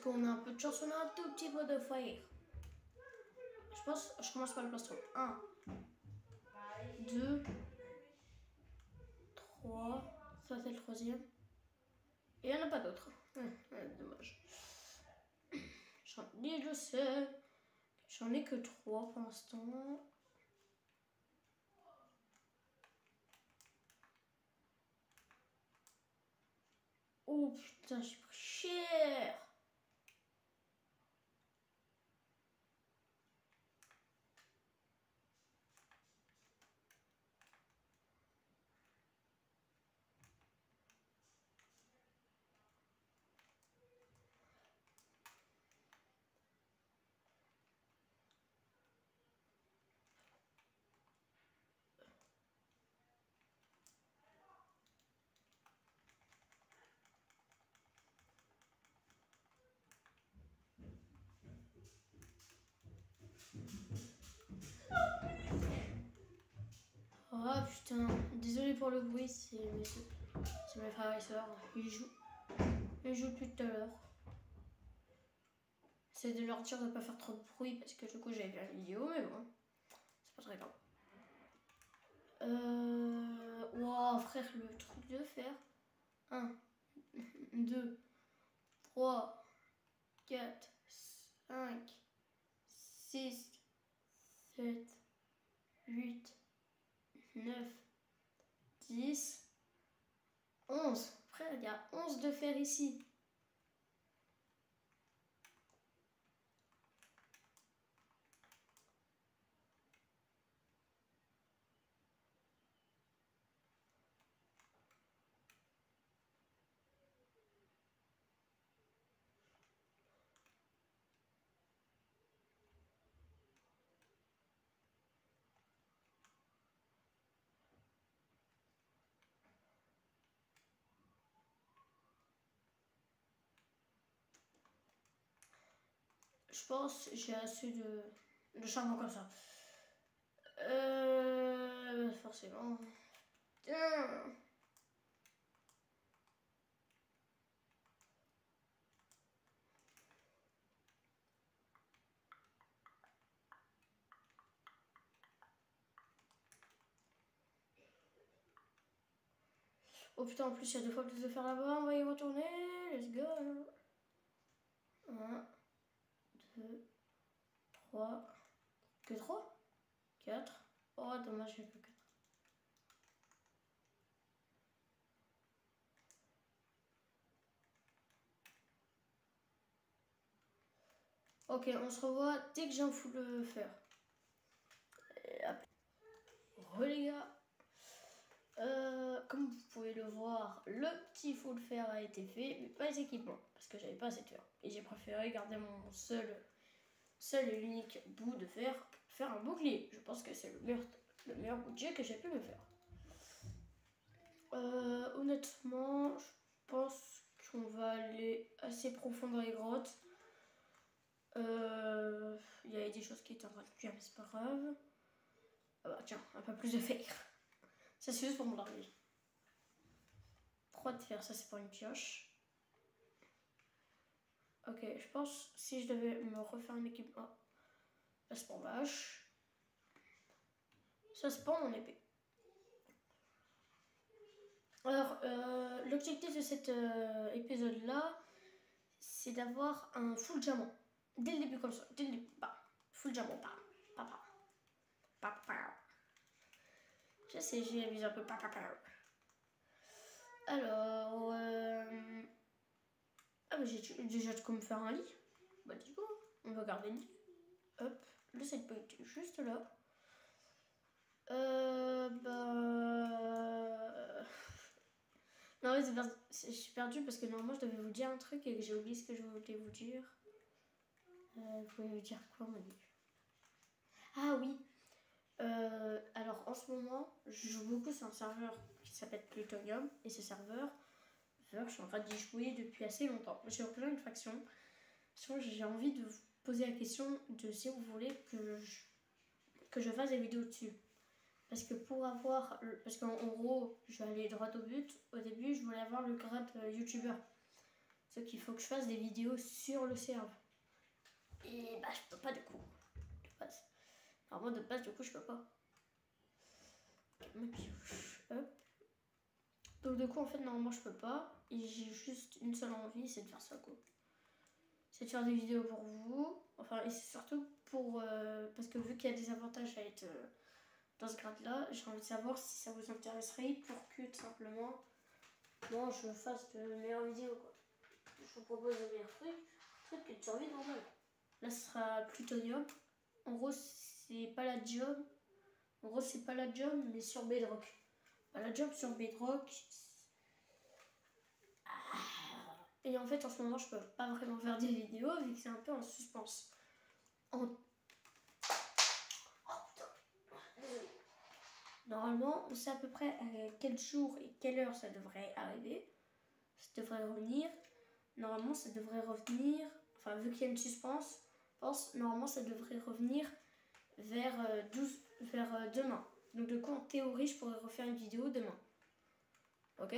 qu'on a un peu de chance, on a un tout petit peu de fire. Je pense, je commence par le plastron. 1, 2, 3. Ça, c'est le troisième. Et il n'y en a pas d'autres. Dommage. Je sais. J'en ai que 3 pour l'instant. Oh putain, j'ai pris cher. Oh putain, désolé pour le bruit, c'est mes frères et sœurs. Ils jouent depuis tout à l'heure. C'est de leur dire de pas faire trop de bruit parce que du coup j'avais fait la vidéo, mais bon, c'est pas très grave. Wow, frère, le truc de faire 1, 2, 3, 4, 5, 6, 7, 8, 9, 10, 11. Frère, il y a 11 de fer ici. Je pense j'ai assez de charbon comme ça. Forcément. Putain. Oh putain, en plus il y a 2 fois plus de fer là-bas, on va y retourner. Let's go. 1, 2, 3. Que 3 4. Oh dommage, j'ai que 4. Ok, on se revoit dès que j'ai un full fer. Les gars, comme vous pouvez le voir, le petit full fer a été fait, mais pas les équipements, parce que j'avais pas assez de fer. Et j'ai préféré garder mon seul et unique bout de fer, faire un bouclier. Je pense que c'est le meilleur budget que j'ai pu me faire. Honnêtement, je pense qu'on va aller assez profond dans les grottes. Il y avait des choses qui étaient en train de cuire, mais c'est pas grave. Ah bah tiens, un peu plus de fer. Ça c'est juste pour mon armée. 3 de fer, ça c'est pour une pioche. Ok, je pense si je devais me refaire un équipement. Là c'est pour vache. Ça c'est pour mon épée. Alors, l'objectif de cet épisode là, c'est d'avoir un full diamant. Dès le début comme ça, dès le début, bah, full diamant, papa. Je sais, j'ai abusé un peu, Alors, ah bah j'ai déjà de quoi me faire un lit. Bah du coup, on va garder le lit. Hop, le set point juste là. Non mais je suis perdue parce que normalement je devais vous dire un truc et que j'ai oublié ce que je voulais vous dire. Vous pouvez me dire quoi, mon dieu? Ah oui. Alors en ce moment, je joue beaucoup sur un serveur qui s'appelle Plutonium. Et ce serveur, je suis en train d'y jouer depuis assez longtemps. J'ai rejoint une faction. J'ai envie de vous poser la question de si vous voulez que je fasse des vidéos dessus. Parce que parce qu'en gros, je vais aller droit au but. Au début, je voulais avoir le grade youtubeur. C'est qu'il faut que je fasse des vidéos sur le serve. Et bah je peux pas du coup. De base. Normalement de base du coup je peux pas. Hop. Donc du coup en fait normalement je peux pas. Et j'ai juste une seule envie, c'est de faire ça quoi. C'est de faire des vidéos pour vous. Enfin et c'est surtout pour... parce que vu qu'il y a des avantages à être dans ce grade là, j'ai envie de savoir si ça vous intéresserait pour que tout simplement moi je fasse de meilleures vidéos quoi. Je vous propose de meilleurs trucs et de survie normale. Là ce sera plutonium. En gros c'est pas la job. En gros c'est pas la job mais sur Bedrock. La job sur Bedrock. Et en fait en ce moment je peux pas vraiment faire des vidéos vu que c'est un peu en suspense. Normalement on sait à peu près à quel jour et quelle heure ça devrait arriver. Ça devrait revenir. Normalement ça devrait revenir. Enfin vu qu'il y a une suspense, normalement ça devrait revenir vers demain. Donc du coup en théorie je pourrais refaire une vidéo demain. Ok.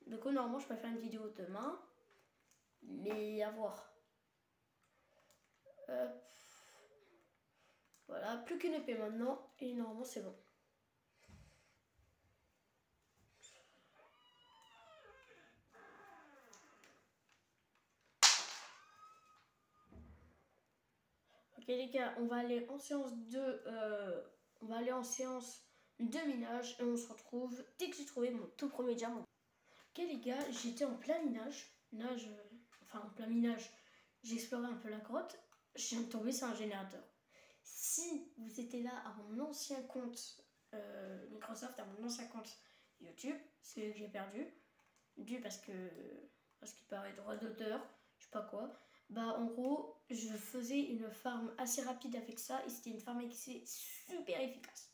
Du coup normalement je peux faire une vidéo demain. Mais à voir. Voilà, plus qu'une épée maintenant. Et normalement c'est bon. Ok les gars, on va aller en séance de minage et on se retrouve dès que j'ai trouvé mon tout premier diamant. Ok les gars, j'étais en plein minage. En plein minage, j'ai exploré un peu la grotte. Je viens de tomber sur un générateur. Si vous étiez là à mon ancien compte Microsoft, à mon ancien compte YouTube, c'est que j'ai perdu, parce qu'il paraît droit d'auteur, je sais pas quoi. Bah en gros, je faisais une farm assez rapide avec ça et c'était une farm XP super efficace.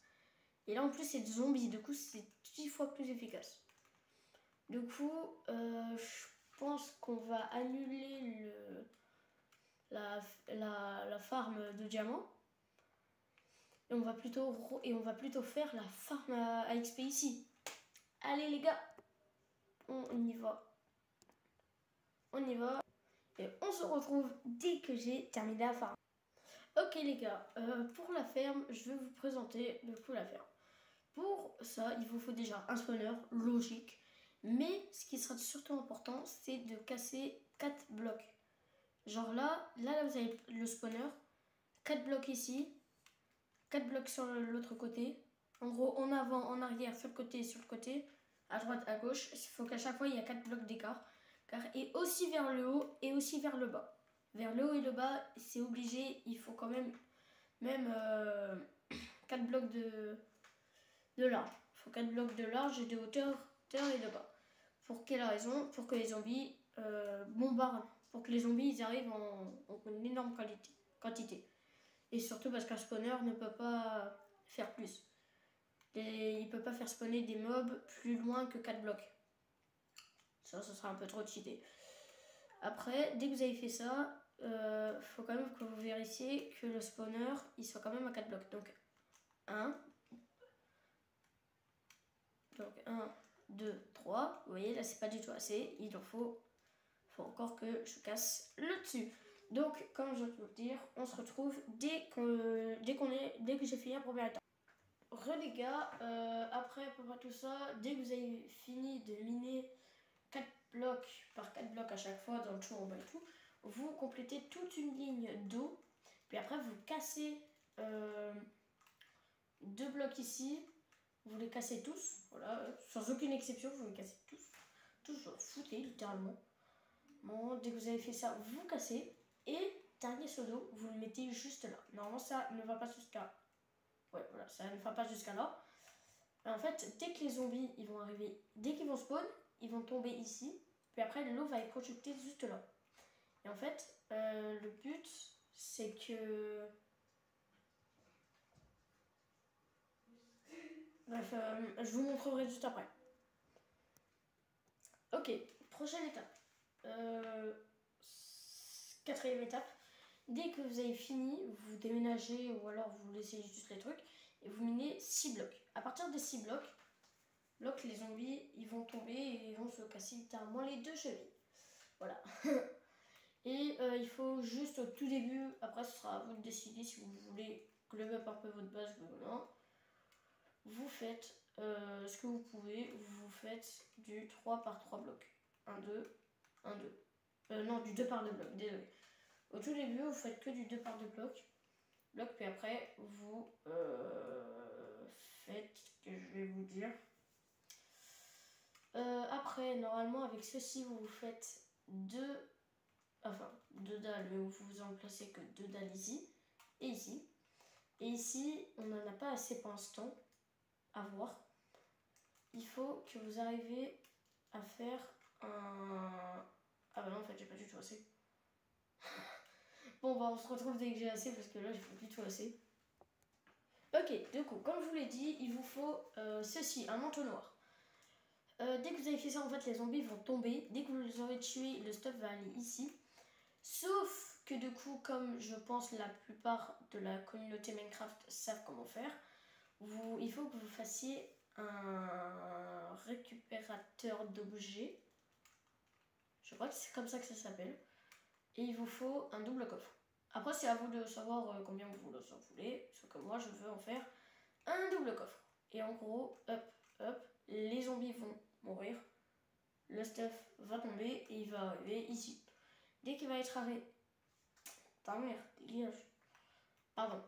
Et là en plus c'est des zombies, du coup c'est 10 fois plus efficace. Du coup, je pense qu'on va annuler la farm de diamants. Et on va plutôt faire la farm à XP ici. Allez les gars, on y va. On y va. Et on se retrouve dès que j'ai terminé la farm. Ok les gars, pour la ferme, je vais vous présenter du coup la ferme. Pour ça, il vous faut déjà un spawner, logique. Mais ce qui sera surtout important, c'est de casser 4 blocs. Genre là, vous avez le spawner, 4 blocs ici, 4 blocs sur l'autre côté. En gros, en avant, en arrière, sur le côté, à droite, à gauche. Il faut qu'à chaque fois, il y a 4 blocs d'écart. Et aussi vers le haut et aussi vers le bas. Vers le haut et le bas, c'est obligé, il faut quand même 4 blocs de large. Il faut 4 blocs de large et de hauteur et de bas. Pour quelle raison? Pour que les zombies bombardent. Pour que les zombies ils arrivent en une énorme quantité. Et surtout parce qu'un spawner ne peut pas faire plus. Il ne peut pas faire spawner des mobs plus loin que 4 blocs. Ça sera un peu trop cheaté. Après, dès que vous avez fait ça, faut quand même que vous vérifiez que le spawner il soit quand même à 4 blocs. Donc 1. Donc 1, 2, 3. Vous voyez, là c'est pas du tout assez. Il en faut encore que je casse le dessus. Donc, comme je peux vous dire, on se retrouve dès que j'ai fini la première étape. Les gars, après à peu près tout ça, dès que vous avez fini de miner 4 blocs par 4 blocs à chaque fois dans le trou en bas et tout, vous complétez toute une ligne d'eau. Puis après, vous cassez 2 blocs ici. Vous les cassez tous, voilà, sans aucune exception, vous les cassez tous. Tous, vous foutez littéralement. Bon, dès que vous avez fait ça, vous cassez. Et dernier seau d'eau, vous le mettez juste là. Normalement, ça ne va pas jusqu'à... Ouais, voilà, ça ne va pas jusqu'à là. En fait, dès que les zombies, ils vont arriver, dès qu'ils vont spawn, ils vont tomber ici. Puis après, l'eau va être projectée juste là. Et en fait, le but, c'est que... Bref, je vous montrerai juste après. Ok, prochaine étape. 4e étape. Dès que vous avez fini, vous déménagez ou alors vous laissez juste les trucs et vous minez 6 blocs. À partir des 6 blocs, les zombies ils vont tomber et ils vont se casser littéralement les 2 chevilles. Voilà. Et il faut juste au tout début, après ce sera à vous de décider si vous voulez club up un peu votre base ou non. Vous faites ce que vous pouvez, vous faites du 3 par 3 blocs. 1, 2, 1, 2. Non, du 2 par 2 blocs, désolé. Au tout début, vous faites que du 2 par 2 blocs. Puis après, vous faites ce que je vais vous dire. Après, normalement, avec ceci, vous faites 2 dalles, mais vous en placez que 2 dalles ici et ici. Et ici, on n'en a pas assez pour l'instant à voir. Il faut que vous arriviez à faire un... Ah bah non, en fait, j'ai pas du tout assez. Bon, bah on se retrouve dès que j'ai assez, parce que là, j'ai pas du tout assez. Ok, du coup, comme je vous l'ai dit, il vous faut ceci, un manteau noir. Dès que vous avez fait ça, en fait, les zombies vont tomber. Dès que vous les aurez tués, le stuff va aller ici. Sauf que du coup, comme je pense la plupart de la communauté Minecraft savent comment faire, il faut que vous fassiez un récupérateur d'objets. Je crois que c'est comme ça que ça s'appelle. Et il vous faut un double coffre. Après, c'est à vous de savoir combien vous en voulez. Sauf que moi, je veux en faire un double coffre. Et en gros, hop, hop, les zombies vont mourir. Le stuff va tomber et il va arriver ici. Dès qu'il va être arrêté... Ta mère, dégage. Pardon.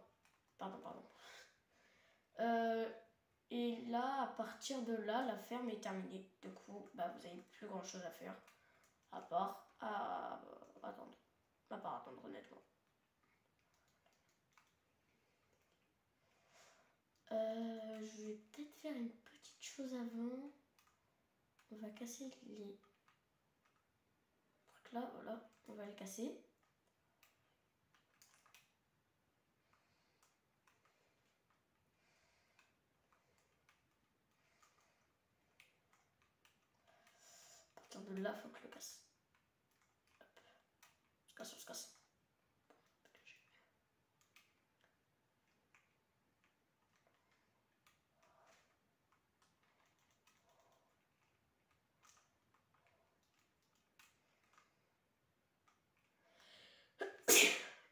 Et là, à partir de là, la ferme est terminée. Du coup, bah, vous n'avez plus grand chose à faire. À part attendre. À part attendre, honnêtement. Je vais peut-être faire une petite chose avant. On va casser les trucs là, voilà. On va les casser. À partir de là, faut que je le casse. Hop. On se casse.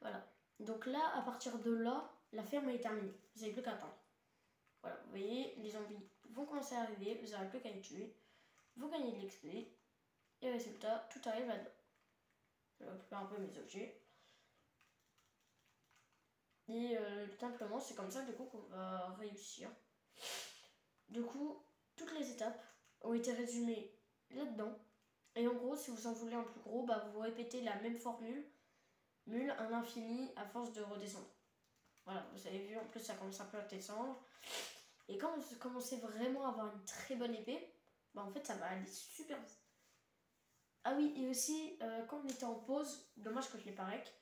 Voilà. Donc là, à partir de là, la ferme est terminée. Vous n'avez plus qu'à attendre. Voilà, vous voyez, les zombies vont commencer à arriver. Vous n'avez plus qu'à les tuer. Vous gagnez de l'XP. Et résultat, tout arrive là-dedans. Je vais récupérer un peu mes objets. Et simplement, c'est comme ça du coup qu'on va réussir. Du coup, toutes les étapes ont été résumées là-dedans. Et en gros, si vous en voulez un plus gros, bah, vous répétez la même formule, à l'infini, à force de redescendre. Voilà, vous avez vu, en plus ça commence un peu à descendre. Et quand vous commencez vraiment à avoir une très bonne épée, bah en fait ça va aller super vite. Ah oui, et aussi, quand on était en pause, dommage que je l'ai pas rec,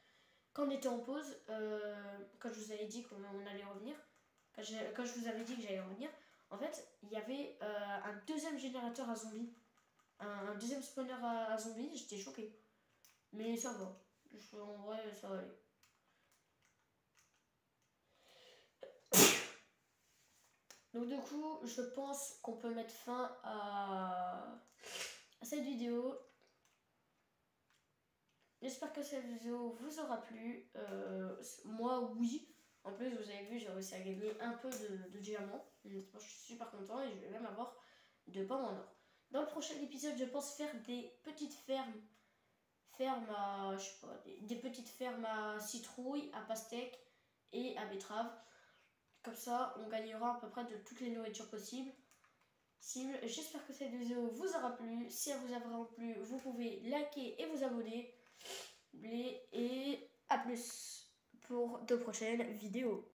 quand on était en pause, quand je vous avais dit qu'on allait revenir, quand je vous avais dit que j'allais revenir, en fait, il y avait un deuxième générateur à zombies. Un deuxième spawner à zombies, j'étais choquée. Mais ça va. En vrai, ça va aller. Donc du coup, je pense qu'on peut mettre fin à cette vidéo. J'espère que cette vidéo vous aura plu. Moi, oui. En plus, vous avez vu, j'ai réussi à gagner un peu de diamants. Je suis super content et je vais même avoir de pommes en or. Dans le prochain épisode, je pense faire des petites fermes à, je sais pas, des petites fermes à citrouilles, à pastèques et à betteraves. Comme ça, on gagnera à peu près de toutes les nourritures possibles. J'espère que cette vidéo vous aura plu. Si elle vous a vraiment plu, vous pouvez liker et vous abonner. Et à plus pour de prochaines vidéos.